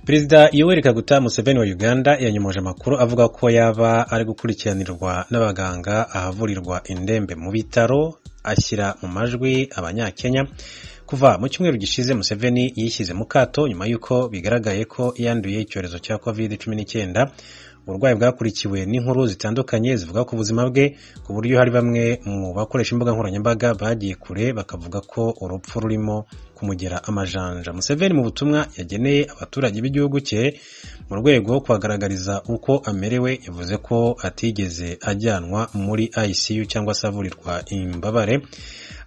Perezida Yoweri Kaguta Museveni wa Uganda yanyomoje amakuru avuga ko yaba ari gukurikiranirwa n'abaganga ahavurirwa indembe mu bitaro, ashyira mu majwi abanyakenya. Kuva mu cyumweru gishize Museveni yishyize mu kato nyuma y'uko bigaragaye ko yanduye icyorezo cya COVID-19. Uburwayi bwakurikiwe n'inkuru zitandukanye zivuga ku buzima bwe, ku buryo hari bamwe mu bakoresha imbuga nkoranyambaga bagiye kure bakavuga ko urupfu rurimo kumugera amajanja. Museveni mu butumwa yageneye abaturage b'igihugu cye mu rwego rwo kubagaragariza uko amerewe, yavuze ko atigeze ajyanwa muri ICU cyangwa se avurirwa imbabare.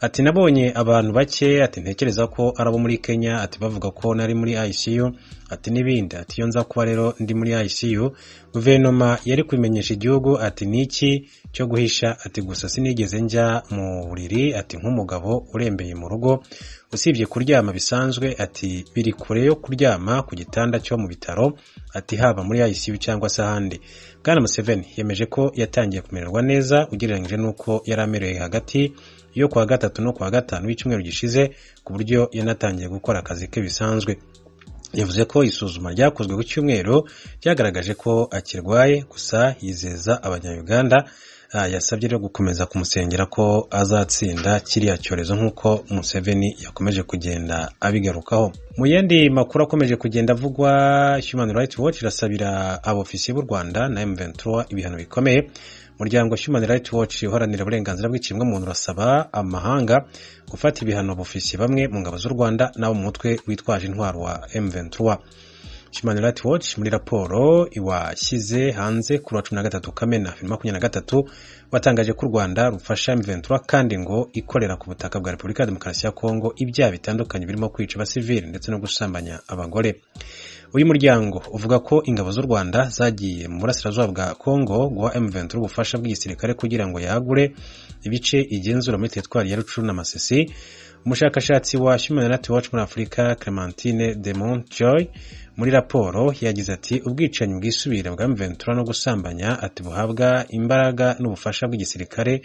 Ati nabonye abantu bake, ati ntekereza ko arabo muri Kenya, ati bavuga ko nari muri ICU, ati n'ibindi. Ati iyo nza kuba rero ndi muri ICU, guverinoma yari kubimenyesha igihugu. Ati niki cyo guhisha, ati gusa sinigeze njya mu buriri, ati nk'umugabo urembeye mu rugo usibye kuryama bisanzwe. Ati biri kure yo kuryama ku gitanda cyo mu bitaro, ati haba muri ICU cyangwa se ahandi. Bwana Museveni yemeje ko yatangiye kumererwa neza ugereranyije n'uko yari amerewe hagati yo kuwa gatatu no kuwa gatanu w'icyumweru gishize, ku buryo yanatangiye gukora akazi ke bisanzwe. Yavuze ko isuzuma ryakozwe ku cyumweru ryagaragaje ko akirwaye, gusa yizeza abanyayuganda yasabye rero gukomeza kumusengera ko azatsinda kiriya cyorezo nk'uko Museveni yakomeje kugenda abigarukaho. Mu yandi makuru akomeje kugenda avugwa, Human Rights Watch irasabira abofisiye b'u Rwanda na M23 ibihano bikomeye. Umuryango Human Rights Watch uharanira uburenganzira bw'ikiremwamuntu urasaba amahanga gufata ibihano abofisiye bamwe mu ngabo z'u Rwanda n'abo mu mutwe witwaje intwaro wa M23. Human Rights Watch muri raporo iwashyize hanze kuri 13 Kamena 2023 watangaje ko u Rwanda rufasha M23 kandi ngo ikorera ku butaka bwa Repubulika ya Demokarasi ya Kongo ibyaha bitandukanye birimo kwica abasivili ndetse no gusambanya abagore. Uyu muryango uvuga ko ingabo z'u Rwanda zagiye mu burasirazuba bwa Kongo guha M23 ubufasha bw'igisirikare kugira ngo yagure ibice igenzura muri teritwari ya Rucuru na Masisi. Umushakashatsi wa Human Rights Watch muri Afurika Clementine de Montjoy muri raporo yagize ati ubwicanyi bwisubira bwa M23 no gusambanya ati buhabwa imbaraga n'ubufasha bw'igisirikare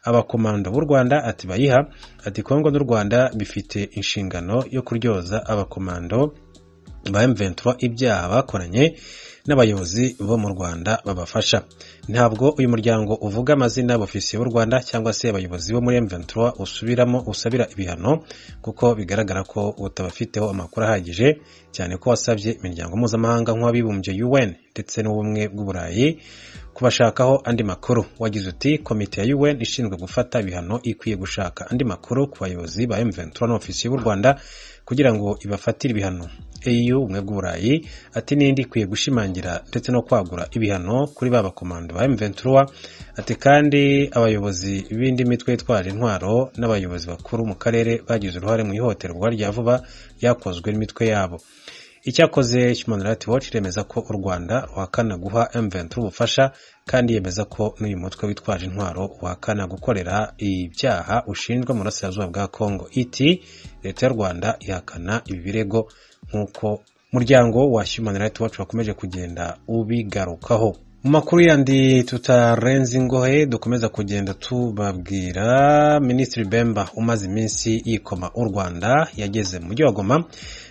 abakomando b'u Rwanda ati bayiha. Ati Kongo n'u Rwanda bifite inshingano yo kuryoza abakomando ba M23 ibyaha bakoranye n'abayobozi bo mu Rwanda babafasha. Ntabwo uyu muryango uvuga amazina y'abofisiye b'u Rwanda cyangwa se abayobozi bo muri M23 usabira ibihano, kuko bigaragara ko utabafiteho amakuru ahagije, cyane ko wasabye imiryango mpuzamahanga nk'abibumbye UN ndetse n'ubumwe bw'Uburayi kubashakaho andi makuru. Wagize uti komite ya UN ishinzwe gufata ibihano ikwiye gushaka andi makuru ku bayobozi ba M23 n'abofisiye b'u Rwanda kugira ngo ibafatire ibihano. EU ubumwe bw'Uburayi ati n'indi ikwiye gushimangira ndetse no kwagura ibihano kuri ba bakomando ba M23. Ati kandi abayobozi b'indi mitwe yitwaje intwaro n'abayobozi bakuru mu karere bagize uruhare mu ihohoterwa rya vuba ryakozwe n'imitwe yabo. Icyakoze Human Rights Watch remeza ko u Rwanda ruhakana guha M23 ubufasha, kandi yemeza ko n'uyu mutwe witwaje intwaro uhakana gukorera ibyaha ushinjwa mu burasirazuba bwa Kongo. Iti leta y'u Rwanda ihakana ibi birego nk'uko umuryango wa Human Rights Watch wakomeje kugenda ubigarukaho. Mu makuru yandi tutarenze ingohe dukomeza kugenda tubabwira, Minisitiri Bemba umaze iminsi yikoma u Rwanda yageze mu mujyi wa Goma.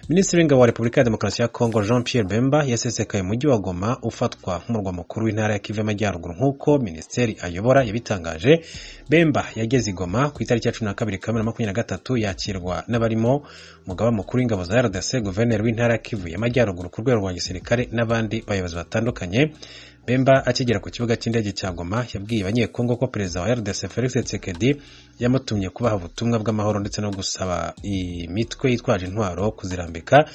Minisitiri w'ingabo wa Repubulika ya Demokarasi ya Kongo Jean Pierre Bemba yasesekaye mu mujyi wa Goma ufatwa nk'umurwa mukuru w'intara ya Kivu y'Amajyaruguru nk'uko minisiteri ayobora yabitangaje. Bemba yageze i Goma ku itariki ya 12 Kamena 2023 yakirwa n'abarimo umugaba mukuru w'ingabo za RDC, guverineri w'intara ya Kivu y'Amajyaruguru ku rwego rwa gisirikare n'abandi bayobozi batandukanye. Bemba akigera ku kibuga cy'indege cya Goma yabwiye abanyekongo ko perezida wa RDC Felix Tshisekedi yamutumye kubaha ubutumwa bw'amahoro ndetse no gusaba imitwe yitwaje intwaro kuzirambika.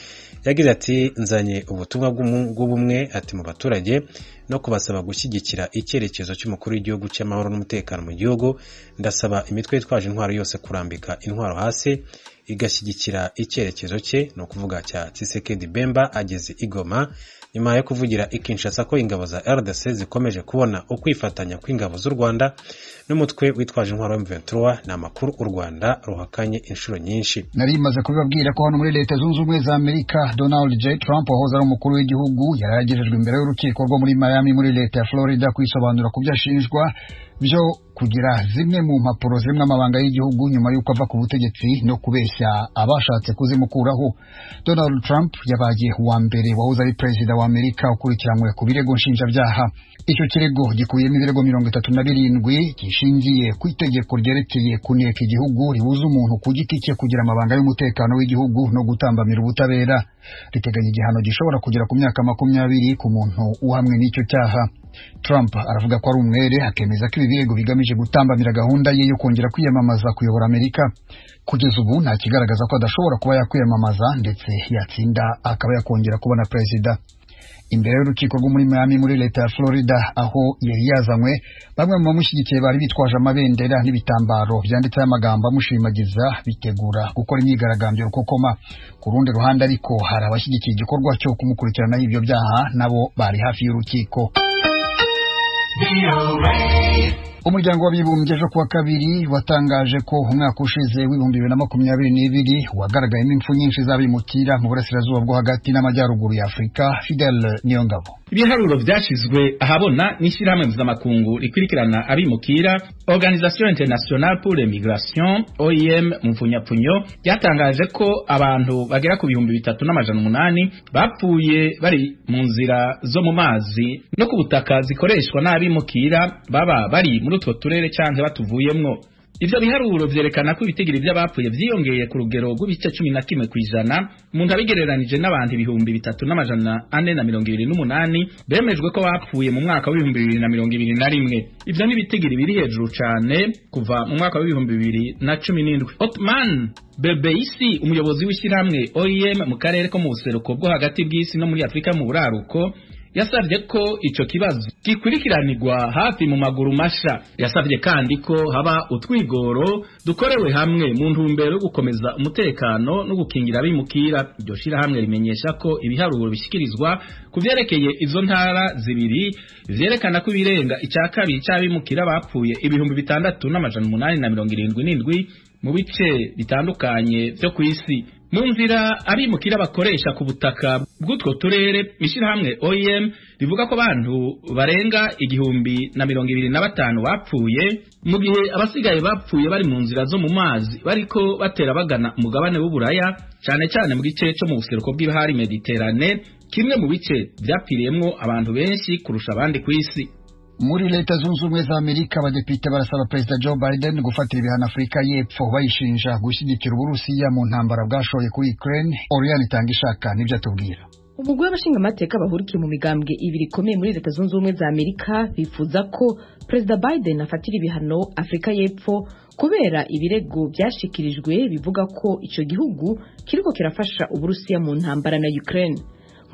Yagize ati nzanye ubutumwa bw'ubumwe ati mu baturage no kubasaba gushyigikira icyerekezo cy'umukuru w'igihugu cy'amahoro n'umutekano mu gihugu. Ndasaba imitwe yitwaje intwaro yose kurambika intwaro hasi igashyigikira icyerekezo cye, no kuvuga cya Tshisekedi. Bemba ageze i Goma nyuma yo kuvugira i Kinshasa ko ingabo za RDC zikomeje kubona ukwifatanya kw'ingabo z'u Rwanda n'umutwe witwaje intwaro M23, na makuru u Rwanda ruhakanye inshuro nyinshi. Nari maze kubabwira ko hano muri Leta Zunze Ubumwe za Amerika Donald J. Trump wahoze ari umukuru w'igihugu yaragejejwe imbere y'urukiko rwo muri Miami muri Leta ya Florida kwisobanura ku byashinjwa byo kugira zimwe mu mpapuro zimwe amabanga y'igihugu nyuma y'uko ava ku butegetsi no kubeshya abashatse kuzimukuraho. Donald Trump yabaye uwa mbere wahoze ari perezida wa Amerika ukurikiranywe ku birego nshinjabyaha. Icyo kirego gikubiyemo ibirego 37 gishingiye ku itegeko ryerekeye kuneka igihugu ribuza umuntu ku giti cye kugira amabanga y'umutekano w'igihugu no gutambamira ubutabera. Riteganya igihano gishobora kugera ku myaka 20 ku muntu uhamwe n'icyo cyaha. Trump aravuga ko ari umwere, akemeza ko ibi birego bigamije gutambamira gahunda ye yo kongera kwiyamamaza kuyobora Amerika. Kugeza ubu nta kigaragaza ko adashobora kuba yakwiyamamaza, ndetse yatsinda akaba yakongera kubona perezida. Imbere y'urukiko rwo muri Miami muri leta ya Florida aho yari yazanywe, bamwe mu bamushyigikiye bari bitwaje amabendera n'ibitambaro byanditseho amagambo amushimagiza bitegura gukora imyigaragambyo rukokoma. Ku rundi ruhande ariko hari abashyigikiye igikorwa cyo kumukurikirana ibyo byaha, nabo bari hafi y'urukiko. Umuryango w'abibumbye ejo kuwa kabiri watangaje ko umwaka ushize w'2022 wagaragayemo impfu nyinshi z'abimukira mu burasirazuba bwo hagati n'amajyaruguru ya Afurika. Fidel Niyongabo. Ibiharuro byashizwe ahabona n'ishyirahamwe mpuzamakungu rikurikirana abimukira Organisation Internationale pour l'Immigration OIM mu mfunyapfunyo ryatangaje ko abantu bagera ku 3,800 bapfuye bari mu nzira zo mu mazi no ku butaka zikoreshwa n'abimukira baba bari muri utwo turere cyangwa batuvuyemwo. Ivyo biharuro vyerekana ko ibitigiri by'abapfuye vyiyongeye ku rugero rw'ibice 11% umuntu abigereranije n'abantu 3,428 bemejwe ko bapfuye mu mwaka wa 2021. Ivyo ni bitigiri biri hejuru cyane kuva mu mwaka wa 2017. Otman Bebeisi, umuyobozi w'ishyirahamwe OIM mu karere ko mu buseruko bwo hagati bw'isi no muri Afrika mu buraruko, yasavye ko ico kibazo gikurikiranirwa hafi mu maguru masha. Yasavye kandi ko haba utwigoro dukorewe hamwe mu ntumbero yo gukomeza umutekano no gukingira abimukira. Iryo shirahamwe rimenyesha ko ibiharuro bishikirizwa kuvyerekeye izo ntara zibiri vyerekana ko ibirenga icakabiri c'abimukira bapfuye 6,877 mu bice bitandukanye vyo kw'isi. Mu nzira abimukira bakoresha ku butaka bw'utwo turere, ishirahamwe OIM rivuga ko abantu barenga 1,025 bapfuye, mu gihe abasigaye bapfuye bari mu nzira zo mu mazi bariko batera bagana umugabane w'Uburaya, cyane cyane mu gice cyo mu buseruko bw'ibahari Mediterane, kimwe mu bice vyapiriyemwo abantu benshi kurusha abandi ku isi. Muri leta zunze ubumwe za Amerika, abadepite barasaba Perezida Joe Biden gufatira ibihano Afurika y'Epfo bayishinja gushyigikira Uburusiya mu ntambara bwashoye kuri Ukraine. Oriane Itangishaka nibyo atubwira. Umugwi w'abashingamateka bahurikiye mu migambwe ibiri ikomeye muri leta zunze ubumwe za Amerika bifuza ko Perezida Biden afatira ibihano Afurika y'Epfo kubera ibirego byashikirijwe bivuga ko ico gihugu kiriko kirafasha Uburusiya mu ntambara na Ukraine.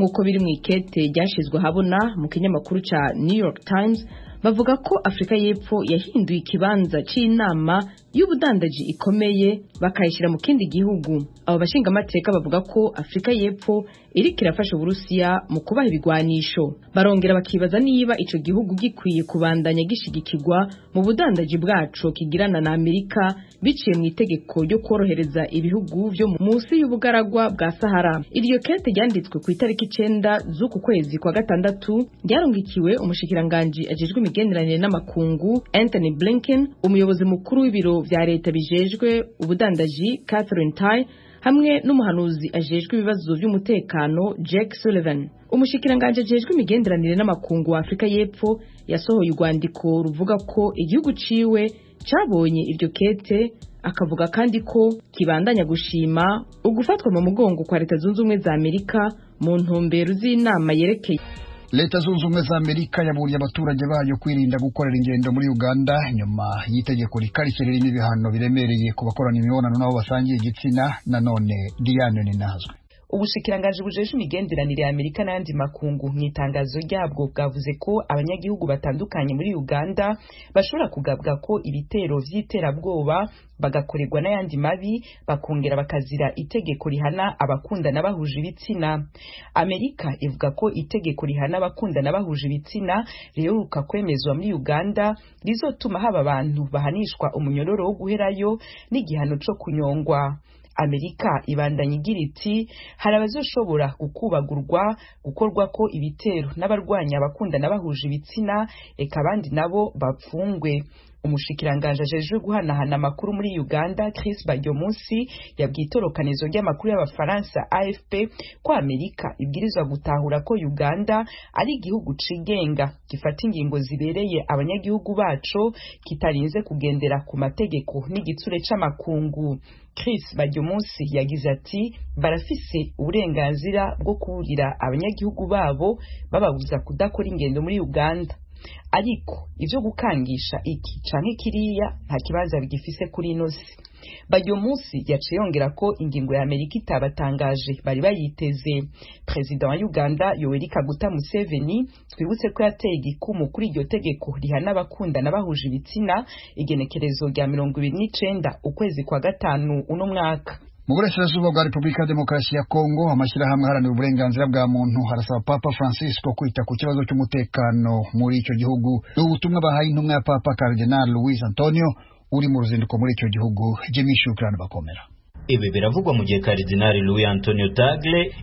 Nkuko biri mu ikete ryashizwe habona mu kinyamakuru ca New York Times, bavuga ko Afrika y'Epfo yahinduye ikibanza c'inama y'ubudandaji ikomeye bakayishira mu kindi gihugu. Abo bashingamateka bavuga ko Afrika y'Epfo iri kirafasha Uburusiya mu kubaha ibigwanisho. Barongera bakibaza niba ico gihugu gikwiye kubandanya gishigikirwa mu budandaji bwaco kigirana na Amerika biciye mu itegeko ryo korohereza ibihugu byo munsi y'ubugaragwa bwa Sahara. Iryo kete ryanditswe ku itariki 9 z'uku kwezi kwa gatandatu, ryarongikiwe umushikiranganje ajejwe imigenderanire n'amakungu Anthony Blinken, umuyobozi mukuru w'ibiro vya leta bijejwe ubudandaji Catherine Tai, hamwe n'umuhanuzi ajejwe ibibazo by'umutekano Jake Sullivan. Umushikiranganje ajejwe imigenderanire n'amakungu wa Afrika y'Epfo yasohoye urwandiko ruvuga ko igihugu ciwe cabonye iryo kete, akavuga kandi ko kibandanya gushima ugufatwa mu mugongo kwa leta zunze ubumwe za Amerika mu ntumbero z'inama yerekeye. Leta zunze ubumwe za Amerika yaburiye abaturage bayo kwirinda gukorera ingendo muri Uganda nyuma y'itegeko rikarishye ririmo ibihano biremereye ku bakorana imibonano nabo basangiye igitsina. Nanone Diane Ninazwe. Ubushikiranganje bujeje imigenderanire ya Amerika n'andi makungu mu itangazo ryabwo bwavuze ko abanyagihugu batandukanye muri Uganda bashobora kugabwa ko ibitero vy'iterabwoba bagakorerwa n'ayandi mabi, bakongera bakazira itegeko rihana abakundana bahuje ibitsina. Amerika ivuga ko itegeko rihana abakundana bahuje ibitsina riheruka kwemezwa muri Uganda rizotuma haba abantu bahanishwa umunyororo wo guherayo n'igihano co kunyongwa. Amerika ibandanya igira iti hari abazoshobora gukubagurwa gukorwa ko ibitero n'abarwanya abakundana bahuje ibitsina, eka abandi nabo bapfungwe. umushikiranganje ajejwe guhanahana amakuru muri Uganda Chris Baryomunsi yabwiye itorokanizo ry'amakuru y'abafaransa AFP ko Amerika ibwirizwa gutahura ko Uganda ari igihugu cigenga gifata ingingo zibereye abanyagihugu baco kitarinze kugendera ku mategeko n'igitsure c'amakungu. Chris Baryomunsi yagize ati barafise uburenganzira bwo kuburira abanyagihugu babo bababuza kudakora ingendo muri Uganda, ariko ivyo gukangisha iki canke kiriya nta kibanza bigifise kuri ino si. Baryomunsi yaciye yongera ko ingingo ya Amerika itabatangaje bari bayiteze. President wa Uganda Yoweri Kaguta Museveni twibutse ko yateye igikumu kuri iryo tegeko rihana abakundana bahuje ibitsina igenekerezo rya 29 ukwezi kwa gatanu uno mwaka. Mu burasirazuba bwa Repubulika ya Demokarasi ya Kongo, amashyirahamwe aharanira uburenganzira bwa muntu harasaba Papa Francisco kwita ku kibazo cy'umutekano muri icyo gihugu. Ubutumwa bahaye intumwa ya Papa Cardinal Luis Antonio uri mu ruzinduko muri icyo gihugu. Jimmy Shukrani bakomera. Ibi biravugwa mu gihe Cardinal Luis Antonio Tagle